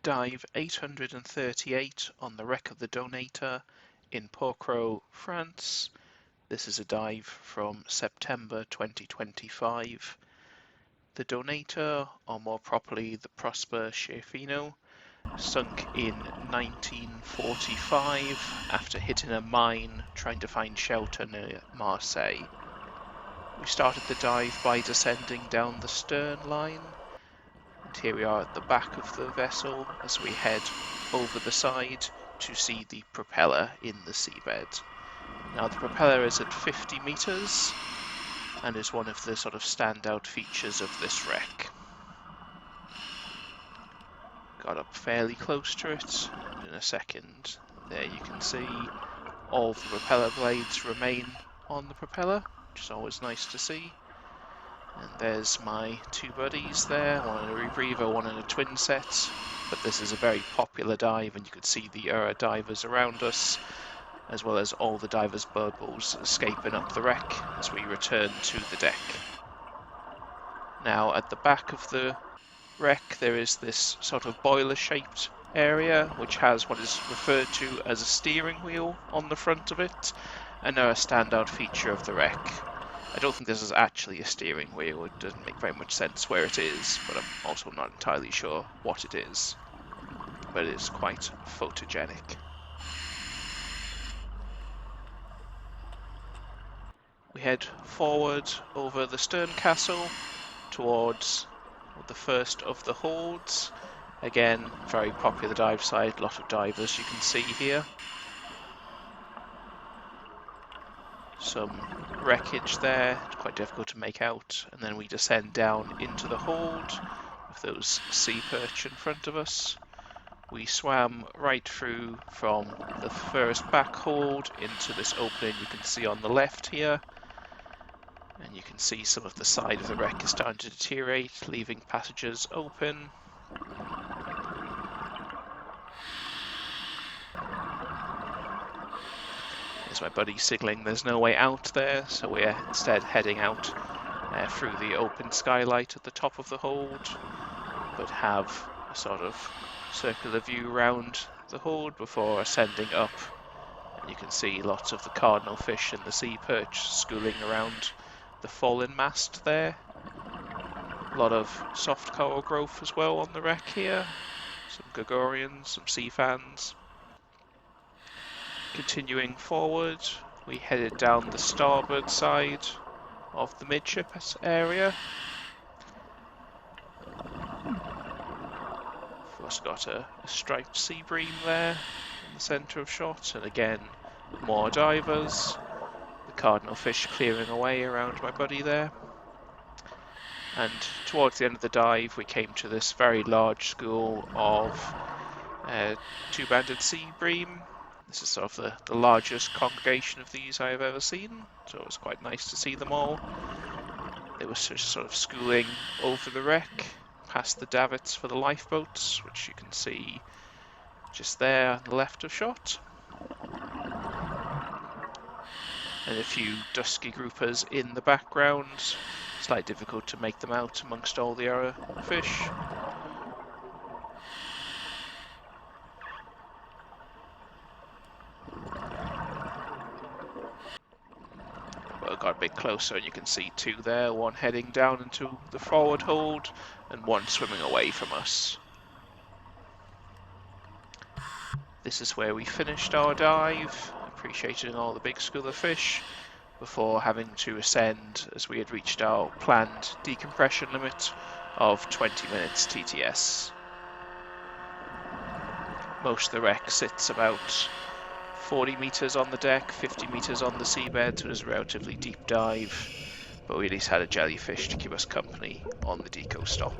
Dive 838 on the wreck of the Donator in Port-Cros, France. This is a dive from September 2025. The Donator, or more properly the Prosper Schiaffino, sunk in 1945 after hitting a mine trying to find shelter near Marseille. We started the dive by descending down the stern line. And here we are at the back of the vessel as we head over the side to see the propeller in the seabed. Now the propeller is at 50 meters and is one of the sort of standout features of this wreck. Got up fairly close to it, and in a second there you can see all the propeller blades remain on the propeller, which is always nice to see. And there's my two buddies there, one in a rebreather, one in a twin set. But this is a very popular dive, and you could see the divers around us, as well as all the divers' bubbles escaping up the wreck as we return to the deck. Now at the back of the wreck there is this sort of boiler-shaped area, which has what is referred to as a steering wheel on the front of it, another standout feature of the wreck. I don't think this is actually a steering wheel, it doesn't make very much sense where it is, but I'm also not entirely sure what it is. But it is quite photogenic. We head forward over the stern castle towards the first of the holds. Again, very popular dive site, a lot of divers you can see here. Some wreckage there, it's quite difficult to make out, and then we descend down into the hold with those sea perch in front of us. We swam right through from the first back hold into this opening you can see on the left here, and you can see some of the side of the wreck is starting to deteriorate, leaving passages open. There's my buddy signaling there's no way out there, so we're instead heading out through the open skylight at the top of the hold, but have a sort of circular view around the hold before ascending up. And you can see lots of the Cardinalfish and the sea perch schooling around the fallen mast there. A lot of soft coral growth as well on the wreck here, some Geryonia, some sea fans. Continuing forward, we headed down the starboard side of the midship area. We've also got a striped Seabream there in the centre of shot, and again more divers. The Cardinalfish clearing away around my buddy there. And towards the end of the dive we came to this very large school of two-banded Seabream. This is sort of the largest congregation of these I have ever seen, so it was quite nice to see them all. They were sort of schooling over the wreck, past the davits for the lifeboats, which you can see just there on the left of shot. And a few Dusky groupers in the background. Slightly difficult to make them out amongst all the other fish. Well, got a bit closer and you can see two there, one heading down into the forward hold and one swimming away from us. This is where we finished our dive, appreciating all the big school of fish, before having to ascend as we had reached our planned decompression limit of 20 minutes TTS. Most of the wreck sits about 40 meters on the deck, 50 meters on the seabed, so it was a relatively deep dive, but we at least had a jellyfish to keep us company on the deco stop.